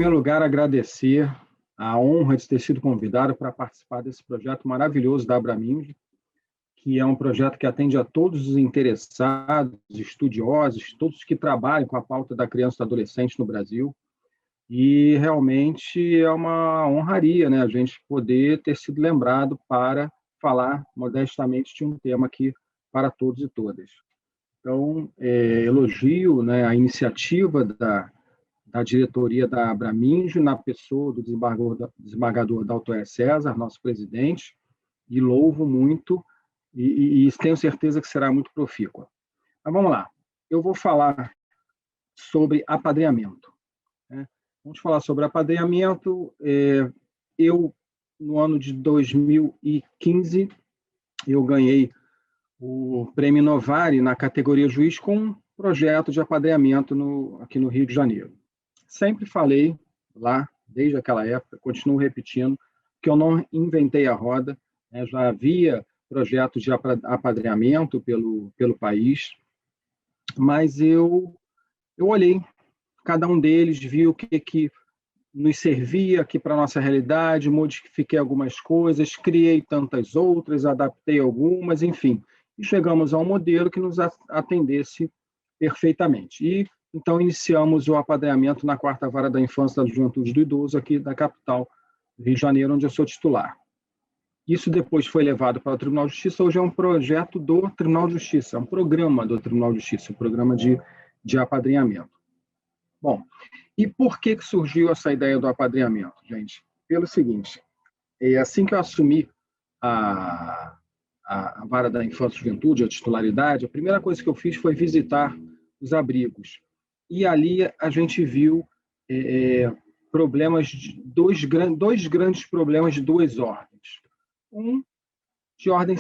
primeiro lugar, agradecer a honra de ter sido convidado para participar desse projeto maravilhoso da Abraminge, que é um projeto que atende a todos os interessados, estudiosos, todos que trabalham com a pauta da criança e do adolescente no Brasil. E realmente é uma honraria, né, a gente poder ter sido lembrado para falar modestamente de um tema aqui para todos e todas. Então, elogio, né, a iniciativa da diretoria da Abraminge, na pessoa do desembargador Dalton César, nosso presidente, e louvo muito, e tenho certeza que será muito profícua. Mas vamos lá, eu vou falar sobre apadrinhamento. Né? Vamos falar sobre apadrinhamento. Eu, no ano de 2015, eu ganhei o Prêmio Novari na categoria juiz com um projeto de apadrinhamento aqui no Rio de Janeiro. Sempre falei lá, desde aquela época, continuo repetindo, que eu não inventei a roda, né? Já havia projetos de apadrinhamento pelo país, mas eu olhei cada um deles, vi o que nos servia aqui para a nossa realidade, modifiquei algumas coisas, criei tantas outras, adaptei algumas, enfim, e chegamos a um modelo que nos atendesse perfeitamente. E então iniciamos o apadrinhamento na 4ª Vara da Infância, da Juventude e do Idoso, aqui da capital do Rio de Janeiro, onde eu sou titular. Isso depois foi levado para o Tribunal de Justiça, hoje é um projeto do Tribunal de Justiça, é um programa do Tribunal de Justiça, um programa de apadrinhamento. Bom, e por que surgiu essa ideia do apadrinhamento, gente? Pelo seguinte, assim que eu assumi a Vara da Infância e Juventude, a titularidade, a primeira coisa que eu fiz foi visitar os abrigos. E ali a gente viu problemas, dois grandes problemas de duas ordens. Um de ordem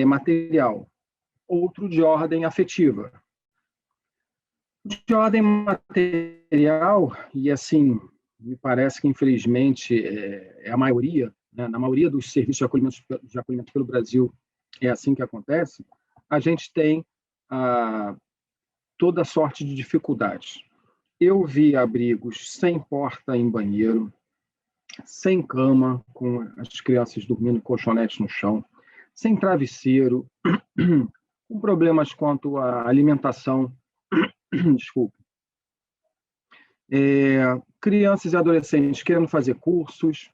material, outro de ordem afetiva. De ordem material, e assim, me parece que infelizmente é a maioria, né, na maioria dos serviços de acolhimento pelo Brasil é assim que acontece, a gente tem toda sorte de dificuldades. Eu vi abrigos sem porta em banheiro, sem cama, com as crianças dormindo em colchonetes no chão, sem travesseiro, com problemas quanto à alimentação, desculpe. Crianças e adolescentes querendo fazer cursos,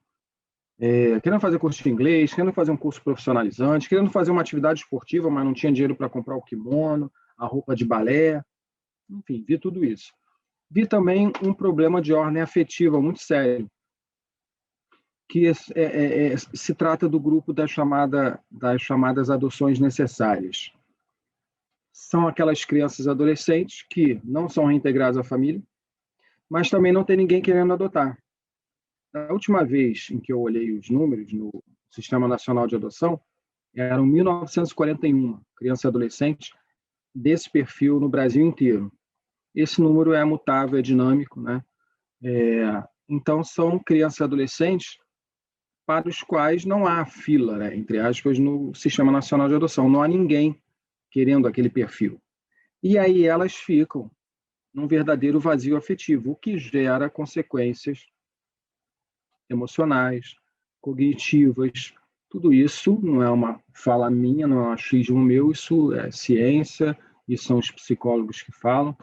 querendo fazer curso de inglês, querendo fazer um curso profissionalizante, querendo fazer uma atividade esportiva, mas não tinha dinheiro para comprar o kimono, a roupa de balé, enfim, vi tudo isso. Vi também um problema de ordem afetiva muito sério, que se trata do grupo das chamadas adoções necessárias. São aquelas crianças e adolescentes que não são reintegradas à família, mas também não tem ninguém querendo adotar. A última vez em que eu olhei os números no Sistema Nacional de Adoção, eram 1.941 crianças e adolescentes desse perfil no Brasil inteiro. Esse número é mutável, é dinâmico, né? Então, são crianças e adolescentes para os quais não há fila, né, entre aspas, no Sistema Nacional de Adoção. Não há ninguém querendo aquele perfil. E aí elas ficam num verdadeiro vazio afetivo, o que gera consequências emocionais, cognitivas. Tudo isso não é uma fala minha, não é um achismo meu, isso é ciência, e são os psicólogos que falam.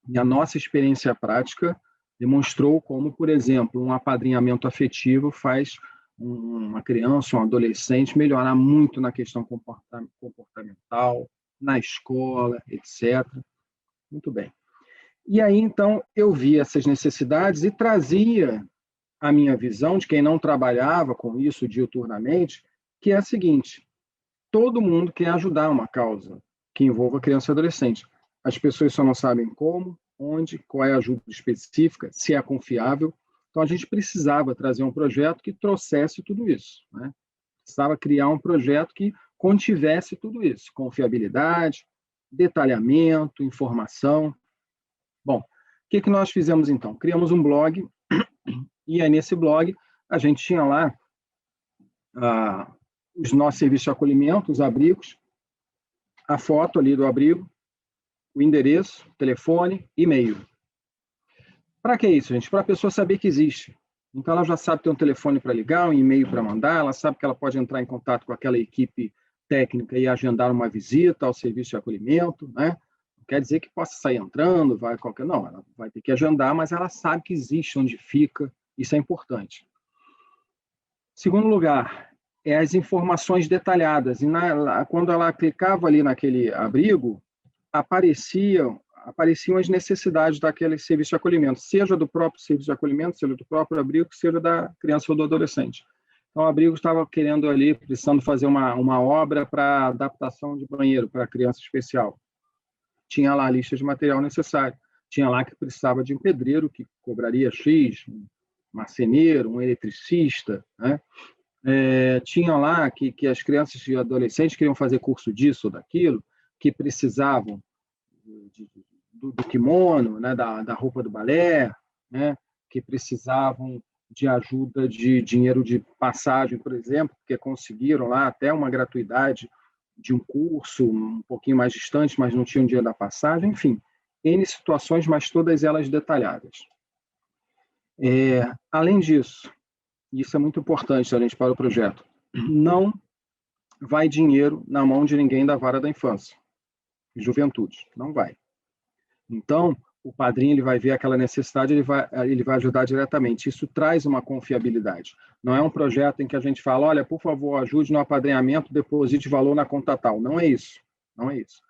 E a nossa experiência prática demonstrou como, por exemplo, um apadrinhamento afetivo faz uma criança, um adolescente melhorar muito na questão comportamental, na escola, etc. Muito bem. E aí, então, eu vi essas necessidades e trazia a minha visão de quem não trabalhava com isso diuturnamente, que é a seguinte: todo mundo quer ajudar uma causa que envolva criança e adolescente. As pessoas só não sabem como, onde, qual é a ajuda específica, se é confiável. Então, a gente precisava trazer um projeto que trouxesse tudo isso, né? Precisava criar um projeto que contivesse tudo isso: confiabilidade, detalhamento, informação. Bom, o que nós fizemos então? Criamos um blog, e aí nesse blog a gente tinha lá os nossos serviços de acolhimento, os abrigos, a foto ali do abrigo, o endereço, telefone, e-mail. Para que isso, gente? Para a pessoa saber que existe. Então, ela já sabe ter um telefone para ligar, um e-mail para mandar, ela sabe que ela pode entrar em contato com aquela equipe técnica e agendar uma visita ao serviço de acolhimento, né? Não quer dizer que possa sair entrando, vai qualquer... Não, ela vai ter que agendar, mas ela sabe que existe, onde fica, isso é importante. Segundo lugar, é as informações detalhadas. E quando ela clicava ali naquele abrigo, apareciam as necessidades daquele serviço de acolhimento, seja do próprio serviço de acolhimento, seja do próprio abrigo, seja da criança ou do adolescente. Então, o abrigo estava querendo ali, precisando fazer uma obra para adaptação de banheiro para criança especial. Tinha lá a lista de material necessário. Tinha lá que precisava de um pedreiro, que cobraria X, um marceneiro, um eletricista, né? Tinha lá que as crianças e adolescentes queriam fazer curso disso ou daquilo, que precisavam do kimono, né, da roupa do balé, né, que precisavam de ajuda de dinheiro de passagem, por exemplo, porque conseguiram lá até uma gratuidade de um curso um pouquinho mais distante, mas não tinham dinheiro da passagem, enfim, N situações, mas todas elas detalhadas. Além disso, isso é muito importante, gente, para o projeto, não vai dinheiro na mão de ninguém da vara da infância e juventude, não vai. Então, o padrinho ele vai ver aquela necessidade, ele vai ajudar diretamente. Isso traz uma confiabilidade. Não é um projeto em que a gente fala, olha, por favor, ajude no apadrinhamento, deposite valor na conta tal. Não é isso. Não é isso.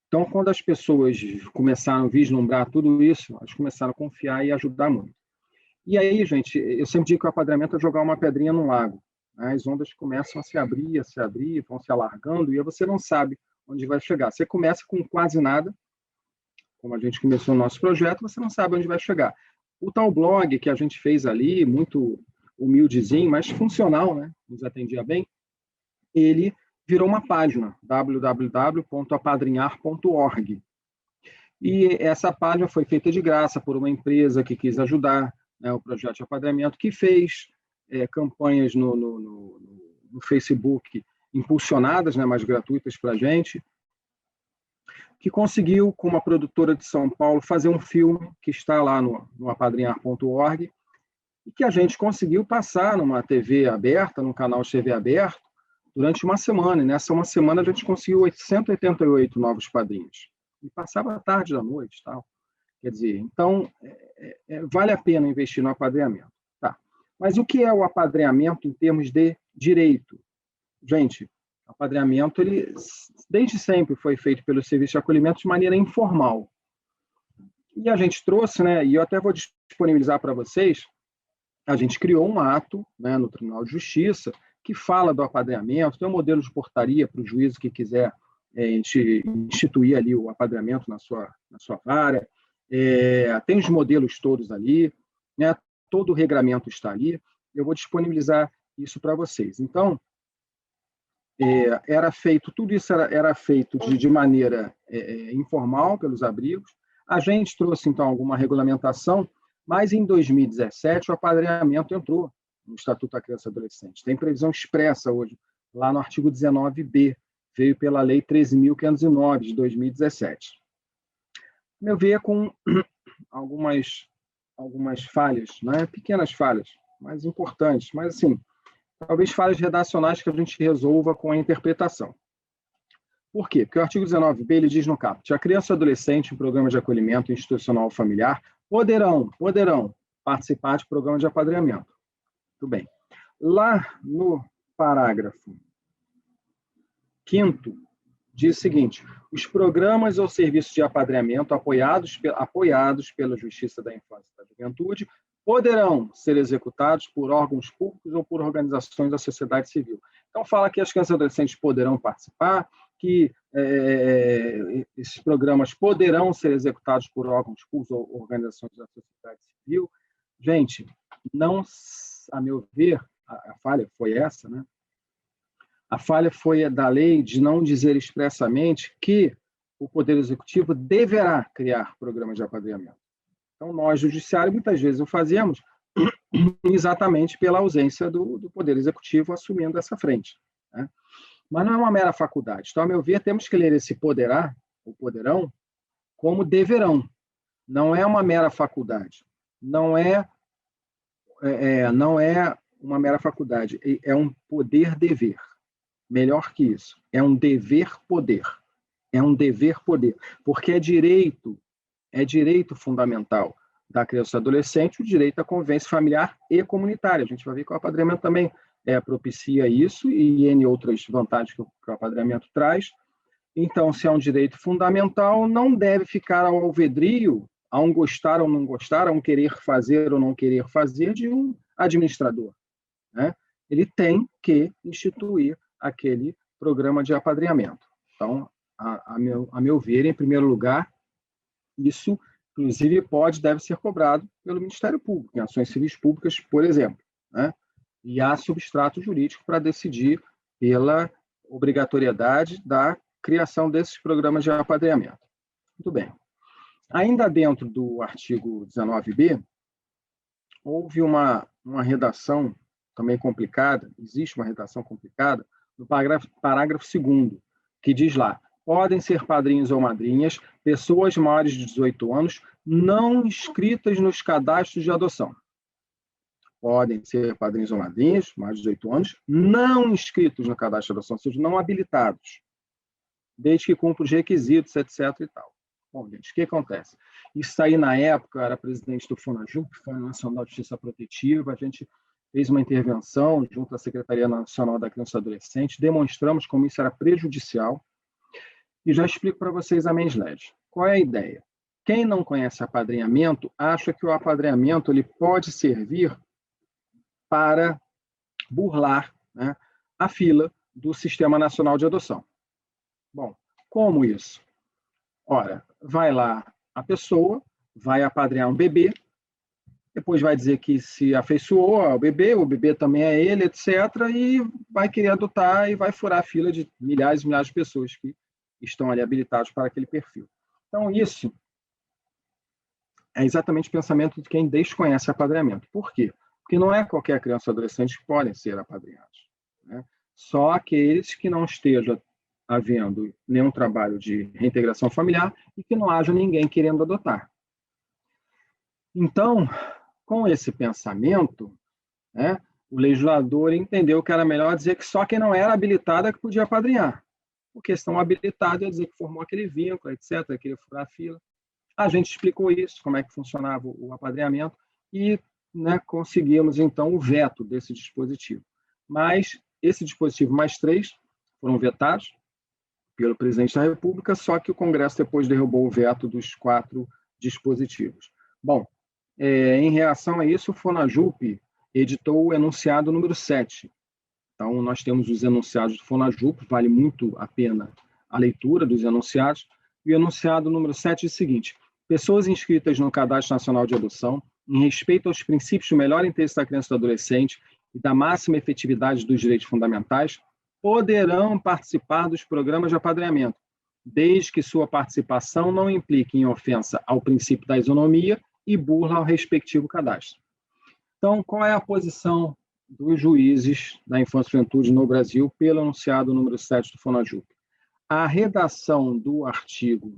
Então, quando as pessoas começaram a vislumbrar tudo isso, elas começaram a confiar e ajudar muito. E aí, gente, eu sempre digo que o apadrinhamento é jogar uma pedrinha no lago. As ondas começam a se abrir, vão se alargando, e você não sabe onde vai chegar. Você começa com quase nada, como a gente começou o nosso projeto, você não sabe onde vai chegar. O tal blog que a gente fez ali, muito humildezinho, mas funcional, né? Nos atendia bem, ele virou uma página, www.apadrinhar.org. E essa página foi feita de graça por uma empresa que quis ajudar, né, o projeto de apadrinhamento, que fez campanhas no Facebook impulsionadas, né, mais gratuitas para a gente, que conseguiu, com uma produtora de São Paulo, fazer um filme que está lá no apadrinhar.org e que a gente conseguiu passar numa TV aberta, num canal de TV aberto, durante uma semana. E nessa uma semana a gente conseguiu 888 novos padrinhos. E passava a tarde da noite. Tal. Quer dizer, então, vale a pena investir no apadrinhamento. Tá. Mas o que é o apadrinhamento em termos de direito? Gente, o apadrinhamento, ele desde sempre foi feito pelo serviço de acolhimento de maneira informal. E a gente trouxe, né, e eu até vou disponibilizar para vocês, a gente criou um ato, né, no Tribunal de Justiça que fala do apadrinhamento, tem um modelo de portaria para o juiz que quiser instituir ali o apadrinhamento na sua vara, tem os modelos todos ali, né, todo o regramento está ali, eu vou disponibilizar isso para vocês. Então, tudo isso era feito de maneira informal pelos abrigos. A gente trouxe, então, alguma regulamentação, mas em 2017 o apadrinhamento entrou no Estatuto da Criança e Adolescente. Tem previsão expressa hoje, lá no artigo 19b, veio pela Lei 13.509, de 2017. Meu ver, com algumas falhas, né? Pequenas falhas, mas importantes, mas assim, talvez falhas redacionais que a gente resolva com a interpretação. Por quê? Porque o artigo 19b ele diz no caput: a criança e adolescente em programa de acolhimento institucional familiar poderão participar de programa de apadrinhamento. Tudo bem. Lá no parágrafo 5º, diz o seguinte: os programas ou serviços de apadrinhamento apoiados pela Justiça da Infância e da Juventude poderão ser executados por órgãos públicos ou por organizações da sociedade civil. Então, fala que as crianças e adolescentes poderão participar, que esses programas poderão ser executados por órgãos públicos ou organizações da sociedade civil. Gente, não, a meu ver, a falha foi essa, né? A falha foi da lei de não dizer expressamente que o Poder Executivo deverá criar programas de apadrinhamento. Então, nós, judiciário, muitas vezes o fazemos exatamente pela ausência do Poder Executivo assumindo essa frente, né? Mas não é uma mera faculdade. Então, a meu ver, temos que ler esse poderá, ou poderão, como deverão. Não é uma mera faculdade. não não é uma mera faculdade, é um poder-dever. Melhor que isso, é um dever-poder. É um dever-poder, porque é direito fundamental da criança e do adolescente o direito à convivência familiar e comunitária. A gente vai ver que o apadrinhamento também propicia isso e N outras vantagens que o apadrinhamento traz. Então, se é um direito fundamental, não deve ficar ao alvedrio, a um gostar ou não gostar, a um querer fazer ou não querer fazer de um administrador, né? Ele tem que instituir aquele programa de apadrinhamento. Então, a meu ver, em primeiro lugar, isso, inclusive, deve ser cobrado pelo Ministério Público, em ações civis públicas, por exemplo, né? E há substrato jurídico para decidir pela obrigatoriedade da criação desses programas de apadrinhamento. Muito bem. Ainda dentro do artigo 19b, houve uma redação também complicada, existe uma redação complicada, no parágrafo 2º, que diz lá: podem ser padrinhos ou madrinhas pessoas maiores de 18 anos não inscritas nos cadastros de adoção. Podem ser padrinhos ou madrinhas, mais de 18 anos, não inscritos no cadastro de adoção, ou seja, não habilitados, desde que cumpram os requisitos, etc. e tal. Bom, gente, o que acontece? Isso aí, na época, eu era presidente do FUNAJUP, Fundo Nacional de Justiça Protetiva, a gente fez uma intervenção junto à Secretaria Nacional da Criança e Adolescente, demonstramos como isso era prejudicial, e já explico para vocês a mens leg. Qual é a ideia? Quem não conhece apadrinhamento, acha que o apadrinhamento ele pode servir para burlar, né, a fila do Sistema Nacional de Adoção. Bom, como isso? Ora, vai lá a pessoa, vai apadrinhar um bebê, depois vai dizer que se afeiçoou ao bebê, o bebê também é ele, etc., e vai querer adotar e vai furar a fila de milhares e milhares de pessoas que estão ali habilitados para aquele perfil. Então, isso é exatamente o pensamento de quem desconhece apadrinhamento. Por quê? Porque não é qualquer criança ou adolescente que podem ser apadrinhados, né? Só aqueles que não estejam havendo nenhum trabalho de reintegração familiar e que não haja ninguém querendo adotar. Então, com esse pensamento, né, o legislador entendeu que era melhor dizer que só quem não era habilitado é que podia apadrinhar. Porque estão habilitados ia dizer que formou aquele vínculo, etc., queria furar a fila. A gente explicou isso, como é que funcionava o apadrinhamento, e, né, conseguimos, então, o veto desse dispositivo. Mas esse dispositivo mais 3 foram vetados pelo presidente da República, só que o Congresso depois derrubou o veto dos 4 dispositivos. Bom, em reação a isso, o FUNAJUP editou o enunciado número 7. Então, nós temos os enunciados do FUNAJUP, vale muito a pena a leitura dos enunciados. E o enunciado número 7 diz o seguinte: pessoas inscritas no Cadastro Nacional de Adoção, em respeito aos princípios do melhor interesse da criança e do adolescente e da máxima efetividade dos direitos fundamentais, poderão participar dos programas de apadrinhamento, desde que sua participação não implique em ofensa ao princípio da isonomia e burla ao respectivo cadastro. Então, qual é a posição dos juízes da infância e juventude no Brasil pelo enunciado número 7 do FUNAJUP? A redação do artigo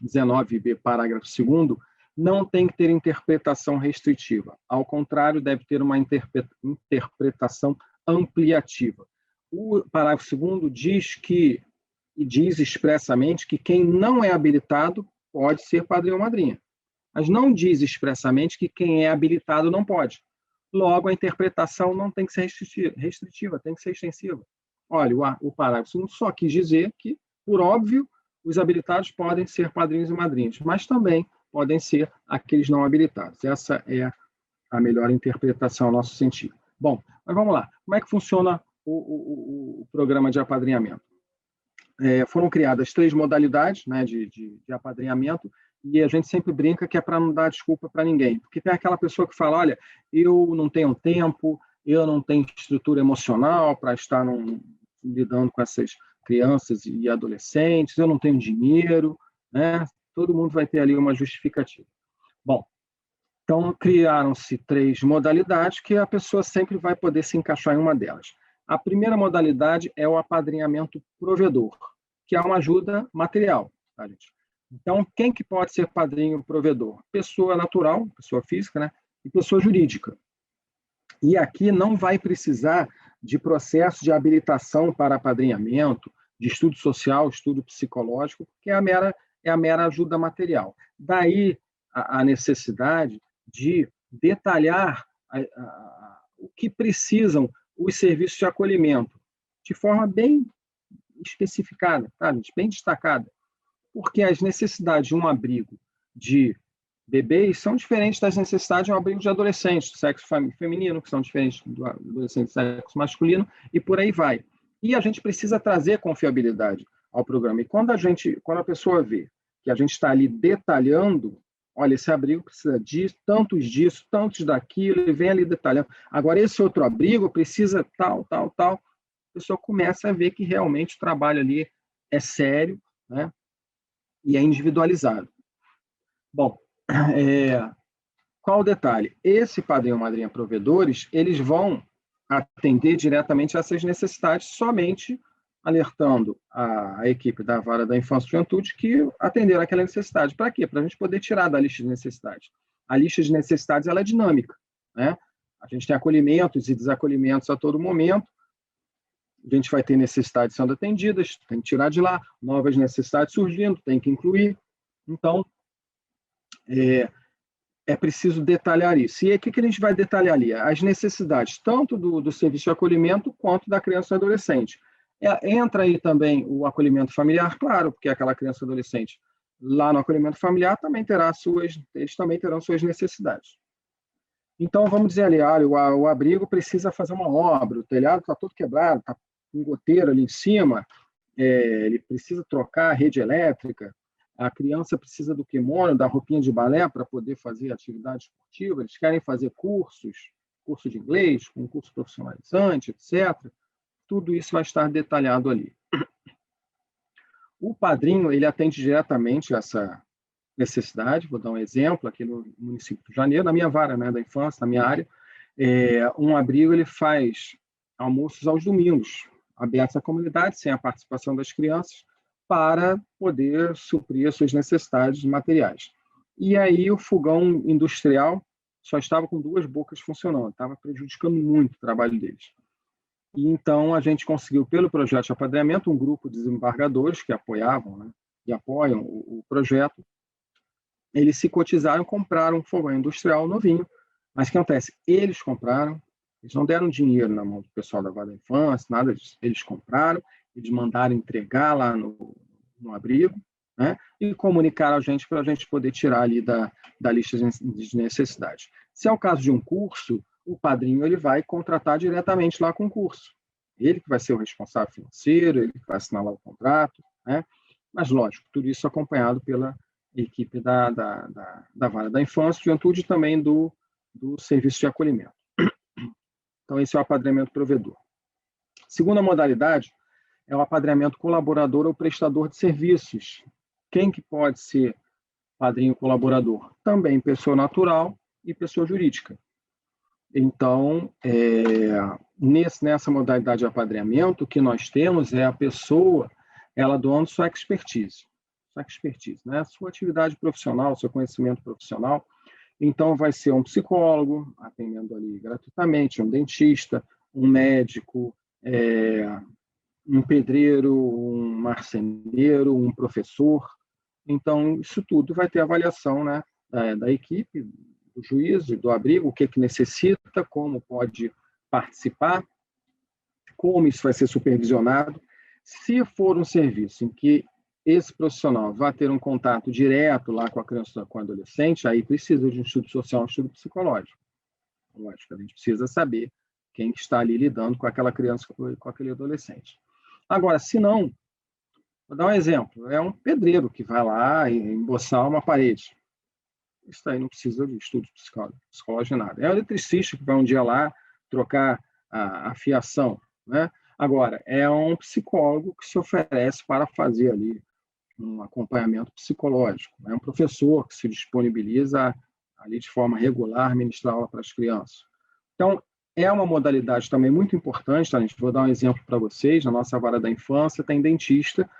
19b, parágrafo 2º, não tem que ter interpretação restritiva. Ao contrário, deve ter uma interpretação ampliativa. O parágrafo 2º diz expressamente que quem não é habilitado pode ser padrinho ou madrinha, mas não diz expressamente que quem é habilitado não pode. Logo, a interpretação não tem que ser restritiva, tem que ser extensiva. Olha, o parágrafo 2º só quis dizer que, por óbvio, os habilitados podem ser padrinhos e madrinhas, mas também podem ser aqueles não habilitados. Essa é a melhor interpretação ao nosso sentido. Bom, mas vamos lá. Como é que funciona o programa de apadrinhamento? Foram criadas 3 modalidades, né, de apadrinhamento, e a gente sempre brinca que é para não dar desculpa para ninguém, porque tem aquela pessoa que fala: olha, eu não tenho tempo, eu não tenho estrutura emocional para estar lidando com essas crianças e adolescentes, eu não tenho dinheiro, né? Todo mundo vai ter ali uma justificativa. Bom, então criaram-se 3 modalidades que a pessoa sempre vai poder se encaixar em uma delas. A primeira modalidade é o apadrinhamento provedor, que é uma ajuda material, tá, gente? Então, quem que pode ser padrinho provedor? Pessoa natural, pessoa física, né? E pessoa jurídica. E aqui não vai precisar de processo de habilitação para apadrinhamento, de estudo social, estudo psicológico, que é a mera ajuda material. Daí a necessidade de detalhar o que precisam os serviços de acolhimento, de forma bem especificada, tá, gente? Bem destacada, porque as necessidades de um abrigo de bebês são diferentes das necessidades de um abrigo de adolescentes, do sexo feminino, que são diferentes do adolescente do sexo masculino, e por aí vai. E a gente precisa trazer confiabilidade ao programa. E quando a pessoa vê que a gente está ali detalhando, olha, esse abrigo precisa disso, tantos daquilo, e vem ali detalhando. Agora, esse outro abrigo precisa tal, a pessoa começa a ver que realmente o trabalho ali é sério, né? E é individualizado. Bom, qual o detalhe? Esse padrinho ou madrinha provedores, eles vão atender diretamente a essas necessidades, somente alertando a equipe da Vara da Infância e Juventude que atenderam aquela necessidade. Para quê? Para a gente poder tirar da lista de necessidades. A lista de necessidades ela é dinâmica, né? A gente tem acolhimentos e desacolhimentos a todo momento, a gente vai ter necessidades sendo atendidas, tem que tirar de lá, novas necessidades surgindo, tem que incluir. Então, é preciso detalhar isso. E aí, o que a gente vai detalhar ali? As necessidades, tanto do serviço de acolhimento, quanto da criança e adolescente. Entra aí também o acolhimento familiar, claro, porque aquela criança e adolescente, lá no acolhimento familiar, eles também terão suas necessidades. Então, vamos dizer ali, o abrigo precisa fazer uma obra, o telhado está todo quebrado, está com goteiro ali em cima, ele precisa trocar a rede elétrica, a criança precisa do kimono, da roupinha de balé para poder fazer atividade esportiva, eles querem fazer curso de inglês, um curso profissionalizante, etc. Tudo isso vai estar detalhado ali. O padrinho, ele atende diretamente essa necessidade, vou dar um exemplo, aqui no município do Rio de Janeiro, na minha vara, né, da infância, na minha área, um abrigo ele faz almoços aos domingos, abertos à comunidade, sem a participação das crianças, para poder suprir as suas necessidades materiais. E aí o fogão industrial só estava com 2 bocas funcionando, estava prejudicando muito o trabalho deles. E então a gente conseguiu, pelo projeto de apadrinhamento, um grupo de desembargadores que apoiavam, né, e apoiam o projeto, eles se cotizaram e compraram um fogão industrial novinho. Mas o que acontece? Eles compraram, eles não deram dinheiro na mão do pessoal da Vara da Infância, nada disso. Eles compraram, eles mandaram entregar lá no abrigo, né? E comunicaram a gente para a gente poder tirar ali da lista de necessidades. Se é o caso de um curso, o padrinho ele vai contratar diretamente lá com o curso. Ele que vai ser o responsável financeiro, ele que vai assinar lá o contrato, né? Mas, lógico, tudo isso acompanhado pela equipe da Vara da Infância e Juventude e também do Serviço de Acolhimento. Então, esse é o apadrinhamento provedor. Segunda modalidade é o apadrinhamento colaborador ou prestador de serviços. Quem que pode ser padrinho colaborador? Também pessoa natural e pessoa jurídica. Então, nessa modalidade de apadrinhamento, o que nós temos é a pessoa, ela doando sua expertise, né? Sua atividade profissional, seu conhecimento profissional. Então, vai ser um psicólogo, atendendo ali gratuitamente, um dentista, um médico, um pedreiro, um marceneiro, um professor. Então, isso tudo vai ter avaliação, né, da equipe, do juízo, do abrigo, o que necessita, como pode participar, como isso vai ser supervisionado. Se for um serviço em que esse profissional vai ter um contato direto lá com a criança, com o adolescente, aí precisa de um estudo social, um estudo psicológico. Lógico, a gente precisa saber quem está ali lidando com aquela criança, com aquele adolescente. Agora, se não, vou dar um exemplo, é um pedreiro que vai lá e emboçar uma parede. Isso aí não precisa de estudo psicológico, nada. É um eletricista que vai um dia lá trocar a fiação, né? Agora, é um psicólogo que se oferece para fazer ali um acompanhamento psicológico. É um professor que se disponibiliza ali de forma regular ministrar aula para as crianças. Então, é uma modalidade também muito importante, tá, gente? Vou dar um exemplo para vocês. Na nossa vara da infância tem dentista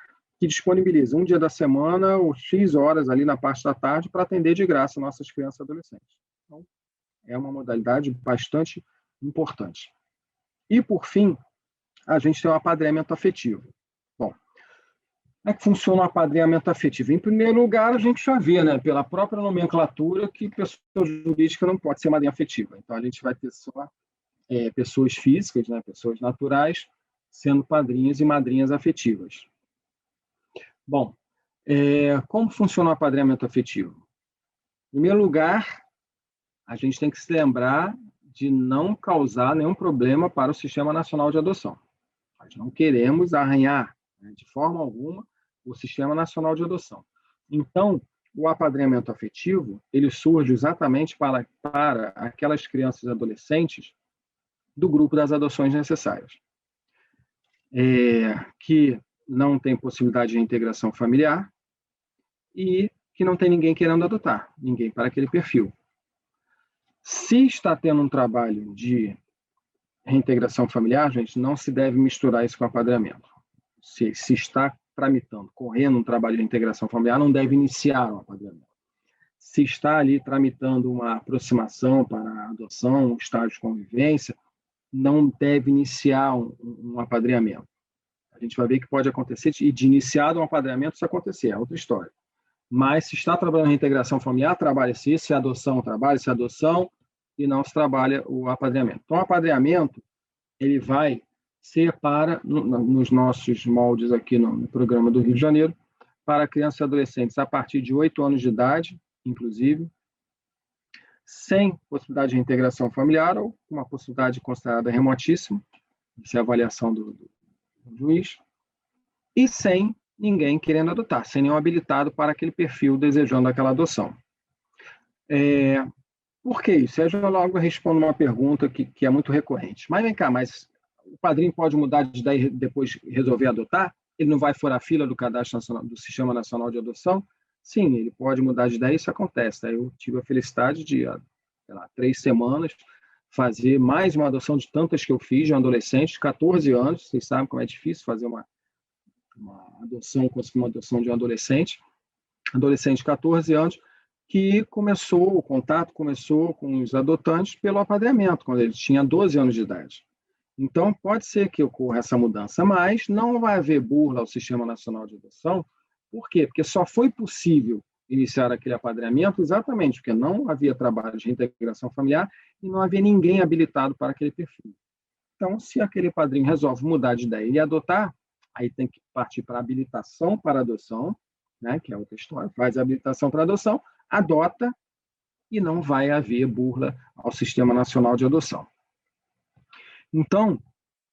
que disponibiliza um dia da semana ou X horas ali na parte da tarde para atender de graça nossas crianças e adolescentes. Então, é uma modalidade bastante importante. E, por fim, a gente tem o apadrinhamento afetivo. Bom, como é que funciona o apadrinhamento afetivo? Em primeiro lugar, a gente já vê, né, pela própria nomenclatura, que pessoa jurídica não pode ser madrinha afetiva. Então, a gente vai ter só pessoas físicas, né, pessoas naturais, sendo padrinhos e madrinhas afetivas. Bom, como funciona o apadrinhamento afetivo? Em primeiro lugar, a gente tem que se lembrar de não causar nenhum problema para o Sistema Nacional de Adoção. Nós não queremos arranhar, né, de forma alguma, o Sistema Nacional de Adoção. Então, o apadrinhamento afetivo, ele surge exatamente para aquelas crianças e adolescentes do grupo das adoções necessárias, que não tem possibilidade de integração familiar e que não tem ninguém querendo adotar, ninguém para aquele perfil. Se está tendo um trabalho de reintegração familiar, gente, não se deve misturar isso com apadrinhamento. Se está tramitando, correndo um trabalho de integração familiar, não deve iniciar um apadrinhamento. Se está ali tramitando uma aproximação para a adoção, um estágio de convivência, não deve iniciar um apadrinhamento. A gente vai ver que pode acontecer, e de iniciado um apadrinhamento, isso acontecer, é outra história. Mas se está trabalhando a reintegração familiar, trabalha-se isso, se adoção, trabalha-se adoção, e não se trabalha o apadrinhamento. Então, o apadrinhamento, ele vai ser nos nossos moldes aqui no programa do Rio de Janeiro, para crianças e adolescentes a partir de 8 anos de idade, inclusive, sem possibilidade de reintegração familiar ou uma possibilidade considerada remotíssima, isso é a avaliação do juiz, e sem ninguém querendo adotar, sem nenhum habilitado para aquele perfil desejando aquela adoção. Por que isso? Eu já logo respondo uma pergunta que é muito recorrente. Mas vem cá, mas o padrinho pode mudar de ideia e depois resolver adotar? Ele não vai furar a fila do cadastro nacional, do Sistema Nacional de Adoção? Sim, ele pode mudar de ideia, isso acontece. Eu tive a felicidade de, 3 semanas, fazer mais uma adoção de tantas que eu fiz de um adolescente de 14 anos. Vocês sabem como é difícil fazer uma adoção, conseguir uma adoção de um adolescente de 14 anos, que o contato começou com os adotantes pelo apadrinhamento, quando ele tinha 12 anos de idade. Então, pode ser que ocorra essa mudança, mas não vai haver burla ao Sistema Nacional de Adoção. Por quê? Porque só foi possível iniciar aquele apadrinhamento exatamente porque não havia trabalho de reintegração familiar e não havia ninguém habilitado para aquele perfil. Então, se aquele padrinho resolve mudar de ideia e adotar, aí tem que partir para a habilitação para adoção, né, que é outra história, faz a habilitação para adoção, adota e não vai haver burla ao Sistema Nacional de Adoção. Então,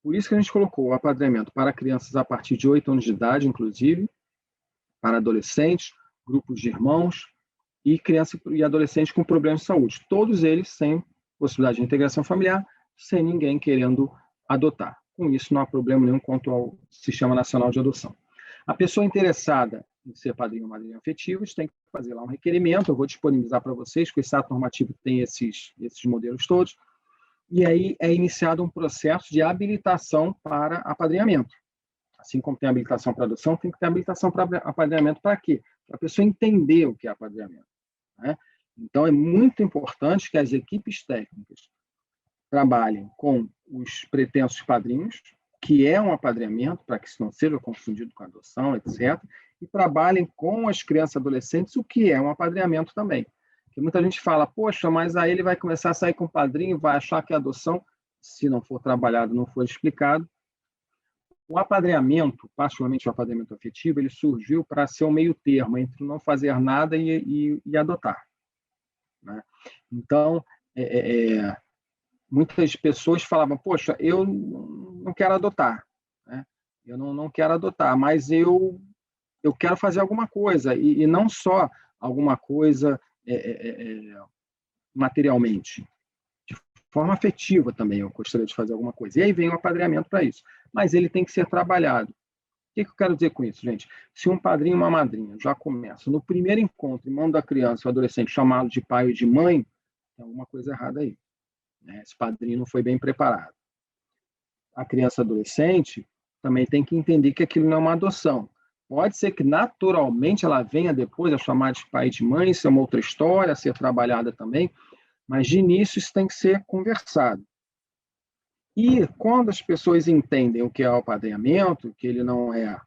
por isso que a gente colocou o apadrinhamento para crianças a partir de 8 anos de idade, inclusive, para adolescentes, grupos de irmãos e crianças e adolescentes com problemas de saúde. Todos eles sem possibilidade de integração familiar, sem ninguém querendo adotar. Com isso, não há problema nenhum quanto ao Sistema Nacional de Adoção. A pessoa interessada em ser padrinho ou madrinha afetivos tem que fazer lá um requerimento, eu vou disponibilizar para vocês, que o Estado normativo tem esses modelos todos, e aí é iniciado um processo de habilitação para apadrinhamento. Assim como tem habilitação para adoção, tem que ter habilitação para apadrinhamento. Para quê? Para a pessoa entender o que é apadrinhamento, né? Então, é muito importante que as equipes técnicas trabalhem com os pretensos padrinhos, que é um apadrinhamento, para que isso não seja confundido com adoção, etc., e trabalhem com as crianças e adolescentes, o que é um apadrinhamento também. Porque muita gente fala, poxa, mas aí ele vai começar a sair com o padrinho, vai achar que é adoção, se não for trabalhado, não for explicado. O apadrinhamento, particularmente o apadrinhamento afetivo, ele surgiu para ser um meio termo entre não fazer nada e adotar, né? Então, muitas pessoas falavam, poxa, eu não quero adotar, né? Eu não quero adotar, mas eu quero fazer alguma coisa, e não só alguma coisa materialmente, de forma afetiva também, eu gostaria de fazer alguma coisa. E aí vem o apadrinhamento para isso. Mas ele tem que ser trabalhado. O que eu quero dizer com isso, gente? Se um padrinho e uma madrinha já começam no primeiro encontro e manda a criança ou adolescente chamá-lo de pai ou de mãe, tem alguma coisa errada aí, né? Esse padrinho não foi bem preparado. A criança ou adolescente também tem que entender que aquilo não é uma adoção. Pode ser que naturalmente ela venha depois a chamar de pai e de mãe, isso é uma outra história, a ser trabalhada também, mas de início isso tem que ser conversado. E quando as pessoas entendem o que é o apadrinhamento, que ele não é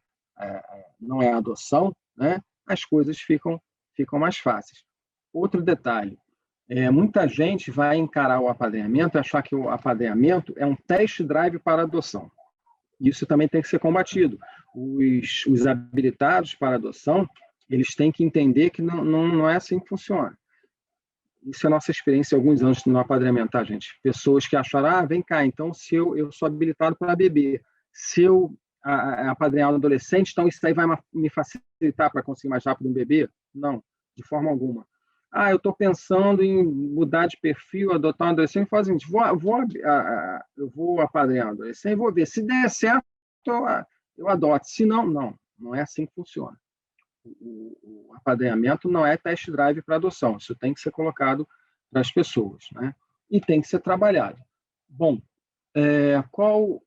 adoção, né, as coisas ficam mais fáceis. Outro detalhe, muita gente vai encarar o apadrinhamento e achar que o apadrinhamento é um test drive para adoção. Isso também tem que ser combatido. Os habilitados para adoção, eles têm que entender que não é assim que funciona. Isso é a nossa experiência há alguns anos no apadrinhamento, tá, gente? Pessoas que acharam, vem cá, então se eu sou habilitado para bebê, se eu apadrinhar um adolescente, então isso aí vai me facilitar para conseguir mais rápido um bebê? Não, de forma alguma. Eu estou pensando em mudar de perfil, adotar um adolescente, faz o seguinte, eu vou apadrinhar um adolescente e vou ver. Se der certo, eu adoto. Se não, não é assim que funciona. O apadrinhamento não é test drive para adoção, isso tem que ser colocado para as pessoas, né? E tem que ser trabalhado. Bom, qual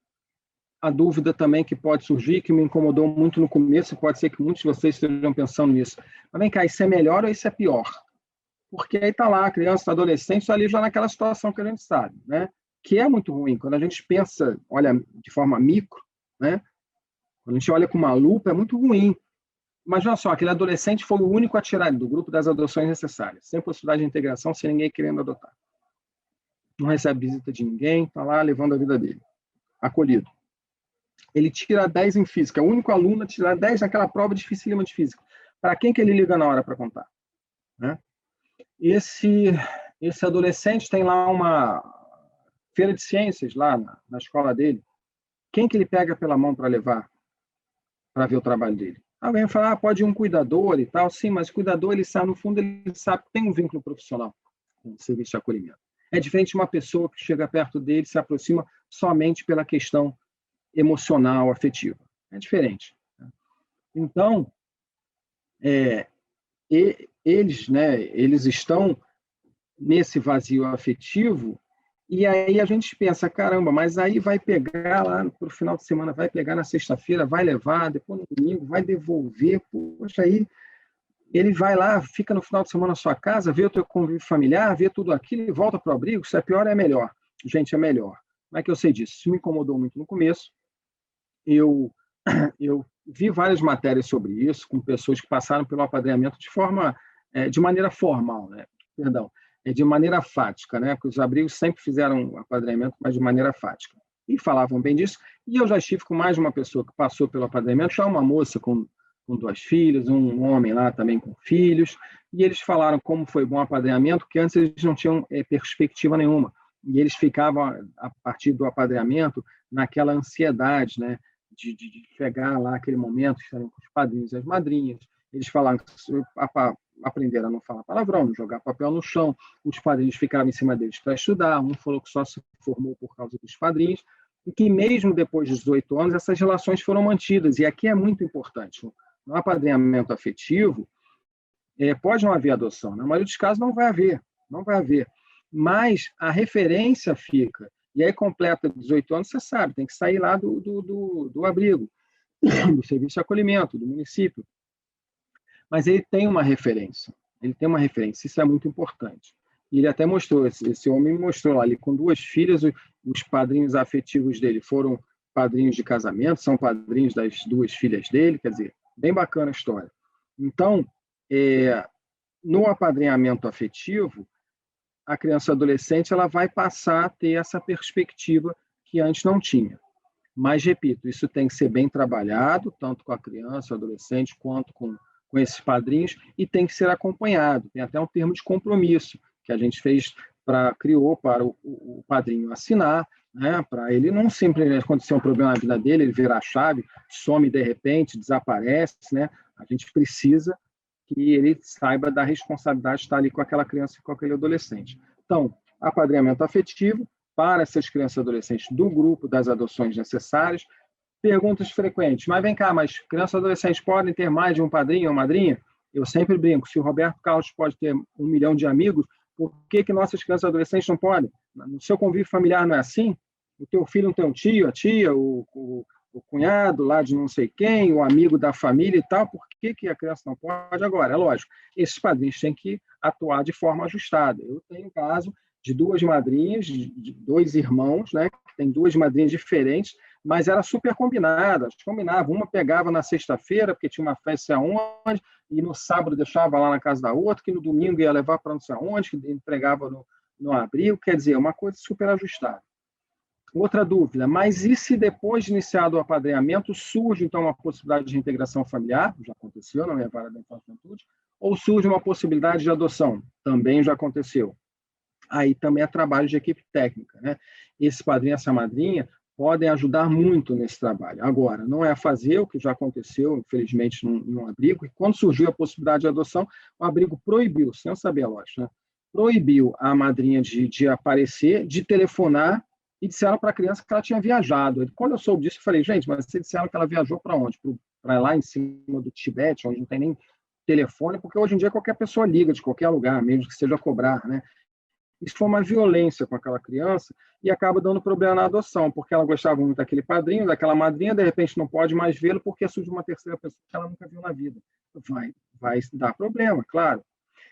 a dúvida também que pode surgir, que me incomodou muito no começo, pode ser que muitos de vocês estejam pensando nisso. Mas vem cá, isso é melhor ou isso é pior? Porque aí está lá, a criança, adolescente, ali já naquela situação que a gente sabe, né? Que é muito ruim. Quando a gente pensa, olha de forma micro, né? Quando a gente olha com uma lupa, é muito ruim. Mas olha só, aquele adolescente foi o único a tirar do grupo das adoções necessárias, sem possibilidade de integração, sem ninguém querendo adotar. Não recebe visita de ninguém, está lá levando a vida dele, acolhido. Ele tira 10 em física, é o único aluno a tirar 10 naquela prova dificílima de física. Para quem que ele liga na hora para contar? Né? Esse adolescente tem lá uma feira de ciências lá na escola dele. Quem que ele pega pela mão para levar para ver o trabalho dele? Alguém fala, pode ir um cuidador e tal. Sim, mas o cuidador, ele sabe, no fundo, ele sabe que tem um vínculo profissional com o serviço de acolhimento. É diferente de uma pessoa que chega perto dele, se aproxima somente pela questão emocional, afetiva. É diferente. Então, eles estão nesse vazio afetivo e aí a gente pensa, caramba, mas aí vai pegar lá para o final de semana, vai pegar na sexta-feira, vai levar, depois no domingo, vai devolver, poxa, aí ele vai lá, fica no final de semana na sua casa, vê o teu convívio familiar, vê tudo aquilo e volta para o abrigo, se é pior, é melhor. Gente, é melhor. Como é que eu sei disso? Isso me incomodou muito no começo. Eu vi várias matérias sobre isso, com pessoas que passaram pelo apadrinhamento de maneira formal, né? Perdão, de maneira fática, né? Porque os abrigos sempre fizeram apadrinhamento, mas de maneira fática. E falavam bem disso. E eu já estive com mais de uma pessoa que passou pelo apadrinhamento, já uma moça com 2 filhos, um homem lá também com filhos, e eles falaram como foi bom o apadrinhamento, que antes eles não tinham perspectiva nenhuma. E eles ficavam, a partir do apadrinhamento, naquela ansiedade, né? De chegar lá aquele momento, estarem com os padrinhos e as madrinhas. Eles falaram que aprenderam a não falar palavrão, não jogar papel no chão, os padrinhos ficavam em cima deles para estudar, um falou que só se formou por causa dos padrinhos, e que mesmo depois dos 18 anos, essas relações foram mantidas, e aqui é muito importante. No apadrinhamento afetivo, pode não haver adoção, na maioria dos casos não vai haver, mas a referência fica, e aí completa 18 anos, você sabe, tem que sair lá do abrigo, do serviço de acolhimento, do município. Mas ele tem uma referência, isso é muito importante. E ele até mostrou, esse homem mostrou lá, ele com 2 filhas, os padrinhos afetivos dele foram padrinhos de casamento, são padrinhos das 2 filhas dele, quer dizer, bem bacana a história. Então, no apadrinhamento afetivo, a criança e adolescente ela vai passar a ter essa perspectiva que antes não tinha. Mas, repito, isso tem que ser bem trabalhado, tanto com a criança, o adolescente, quanto com esses padrinhos, e tem que ser acompanhado. Tem até um termo de compromisso que a gente criou para o padrinho assinar, né, para ele não simplesmente acontecer um problema na vida dele, ele virar a chave, some de repente, desaparece, né? A gente precisa que ele saiba da responsabilidade de estar ali com aquela criança e com aquele adolescente. Então, apadrinhamento afetivo para essas crianças e adolescentes do grupo das adoções necessárias. Perguntas frequentes, mas vem cá, mas crianças e adolescentes podem ter mais de um padrinho ou madrinha? Eu sempre brinco, se o Roberto Carlos pode ter 1 milhão de amigos, por que nossas crianças e adolescentes não podem? No seu convívio familiar não é assim? O teu filho não tem um tio, a tia, o o cunhado lá de não sei quem, o amigo da família e tal, por que, que a criança não pode agora? É lógico, esses padrinhos têm que atuar de forma ajustada. Eu tenho um caso de duas madrinhas, de dois irmãos, né, que tem duas madrinhas diferentes, mas eram super combinadas, combinavam. Uma pegava na sexta-feira, porque tinha uma festa aonde, e no sábado deixava lá na casa da outra, que no domingo ia levar para não sei aonde, que entregava no abrigo, quer dizer, uma coisa super ajustada. Outra dúvida, mas e se depois de iniciado o apadrinhamento surge, então, uma possibilidade de reintegração familiar? Já aconteceu na minha vara da infância e juventude. Ou surge uma possibilidade de adoção? Também já aconteceu. Aí também é trabalho de equipe técnica, né? Esse padrinho, essa madrinha, podem ajudar muito nesse trabalho. Agora, não é fazer o que já aconteceu, infelizmente, num abrigo, e quando surgiu a possibilidade de adoção, o abrigo proibiu, sem eu saber, lógico, né? Proibiu a madrinha de aparecer, de telefonar, e disseram para a criança que ela tinha viajado. Quando eu soube disso, eu falei, gente, mas vocês disseram que ela viajou para onde? Para lá em cima do Tibete, onde não tem nem telefone, porque hoje em dia qualquer pessoa liga de qualquer lugar, mesmo que seja cobrar, né? Isso foi uma violência com aquela criança e acaba dando problema na adoção, porque ela gostava muito daquele padrinho, daquela madrinha, de repente não pode mais vê-lo porque surge uma terceira pessoa que ela nunca viu na vida. Vai dar problema, claro.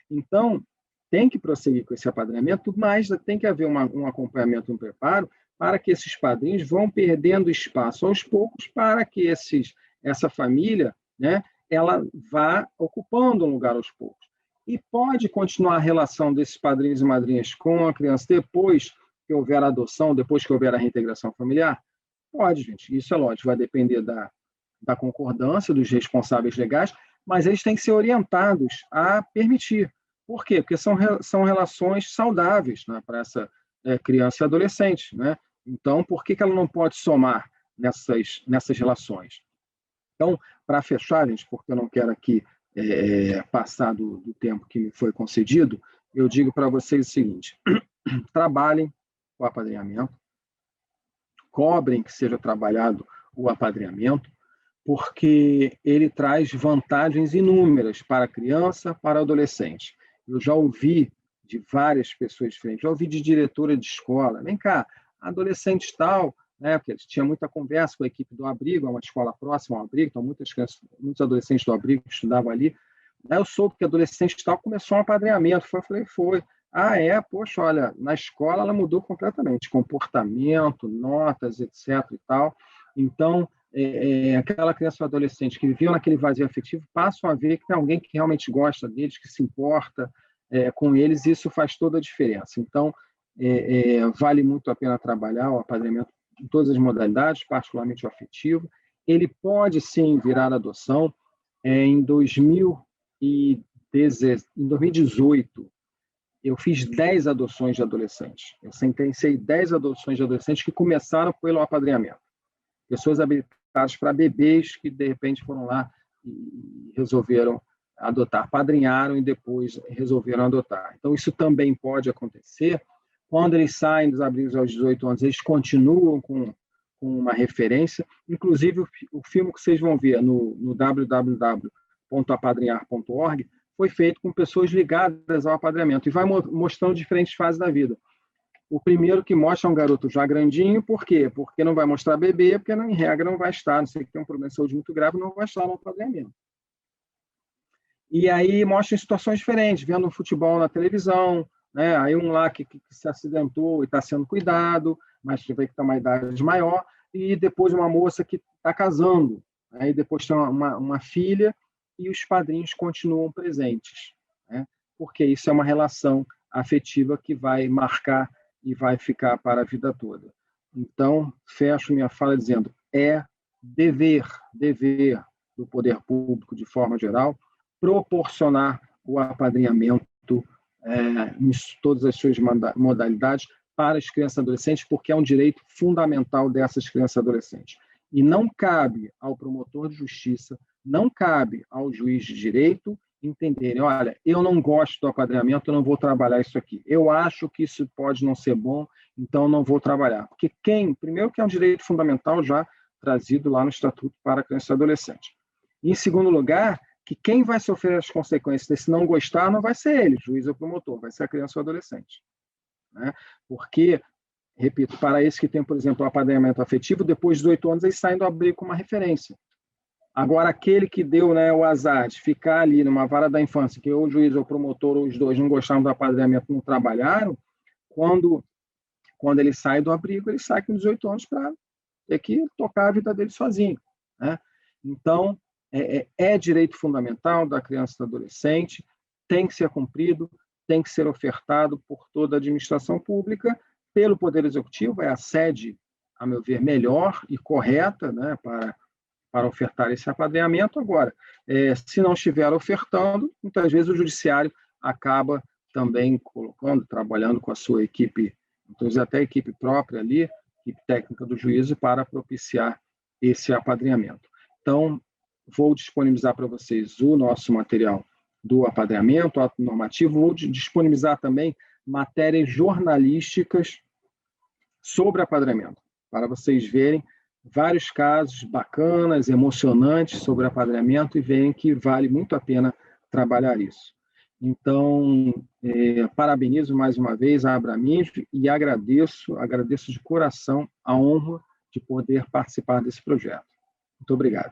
Então, tem que prosseguir com esse apadrinhamento, mas tem que haver um acompanhamento, um preparo, para que esses padrinhos vão perdendo espaço aos poucos para que essa família, né, ela vá ocupando um lugar aos poucos. E pode continuar a relação desses padrinhos e madrinhas com a criança depois que houver a adoção, depois que houver a reintegração familiar? Pode, gente. Isso é lógico, vai depender da concordância dos responsáveis legais, mas eles têm que ser orientados a permitir. Por quê? Porque são relações saudáveis, né, para essa criança e adolescente, né? Então, por que ela não pode somar nessas relações? Então, para fechar, gente, porque eu não quero aqui passar do tempo que me foi concedido, eu digo para vocês o seguinte: trabalhem o apadrinhamento, cobrem que seja trabalhado o apadrinhamento, porque ele traz vantagens inúmeras para a criança, para o adolescente. Eu já ouvi de várias pessoas diferentes, já ouvi de diretora de escola, vem cá, adolescente tal, né, porque tinha muita conversa com a equipe do abrigo, é uma escola próxima ao abrigo, então muitos adolescentes do abrigo estudavam ali. Aí eu soube que adolescente tal começou um apadrinhamento, foi. Ah, poxa, olha, na escola ela mudou completamente, comportamento, notas, etc. e tal. Então, aquela criança ou adolescente que viveu naquele vazio afetivo passam a ver que tem alguém que realmente gosta deles, que se importa com eles, e isso faz toda a diferença. Então, vale muito a pena trabalhar o apadrinhamento em todas as modalidades, particularmente o afetivo. Ele pode, sim, virar adoção. Em 2018, eu fiz 10 adoções de adolescentes. Eu sentenciei 10 adoções de adolescentes que começaram pelo apadrinhamento. Pessoas habilitadas para bebês que, de repente, foram lá e resolveram adotar, padrinharam e depois resolveram adotar. Então, isso também pode acontecer. Quando eles saem dos abrigos aos 18 anos, eles continuam com uma referência. Inclusive, o filme que vocês vão ver no www.apadrinhar.org foi feito com pessoas ligadas ao apadrinhamento e vai mostrando diferentes fases da vida. O primeiro que mostra um garoto já grandinho, por quê? Porque não vai mostrar bebê, porque, em regra, não vai estar, não sei que tem um problema de saúde muito grave, não vai estar no apadrinhamento. E aí mostra em situações diferentes, vendo um futebol na televisão, né? Aí um lá que se acidentou e está sendo cuidado, mas que vê que está uma idade maior, e depois uma moça que está casando, aí depois tem uma filha e os padrinhos continuam presentes, né? Porque isso é uma relação afetiva que vai marcar e vai ficar para a vida toda. Então, fecho minha fala dizendo, dever do poder público, de forma geral, proporcionar o apadrinhamento em todas as suas modalidades para as crianças e adolescentes, porque é um direito fundamental dessas crianças e adolescentes. E não cabe ao promotor de justiça, não cabe ao juiz de direito entenderem, olha, eu não gosto do apadrinhamento, eu não vou trabalhar isso aqui. Eu acho que isso pode não ser bom, então não vou trabalhar. Porque primeiro que é um direito fundamental já trazido lá no Estatuto para criança e adolescente. E, em segundo lugar, que quem vai sofrer as consequências desse não gostar não vai ser ele, juiz ou promotor, vai ser a criança ou adolescente. Né? Porque repito, para esse que tem, por exemplo, o apadrinhamento afetivo, depois de 18 anos, eles saem do abrigo com uma referência. Agora, aquele que deu, né, o azar de ficar ali numa vara da infância, que ou o juiz ou o promotor, ou os dois, não gostaram do apadrinhamento, não trabalharam, quando ele sai do abrigo, ele sai com 18 anos para ter que tocar a vida dele sozinho, né? Então, é direito fundamental da criança e do adolescente, tem que ser cumprido, tem que ser ofertado por toda a administração pública, pelo Poder Executivo, é a sede, a meu ver, melhor e correta, né, para ofertar esse apadrinhamento. Agora, se não estiver ofertando, muitas vezes o judiciário acaba também colocando, trabalhando com a sua equipe, então até a equipe própria ali, equipe técnica do juízo, para propiciar esse apadrinhamento. Então, vou disponibilizar para vocês o nosso material do apadrinhamento, o ato normativo, vou disponibilizar também matérias jornalísticas sobre apadrinhamento, para vocês verem vários casos bacanas, emocionantes sobre apadrinhamento e verem que vale muito a pena trabalhar isso. Então, parabenizo mais uma vez a Abraminge e agradeço de coração a honra de poder participar desse projeto. Muito obrigado.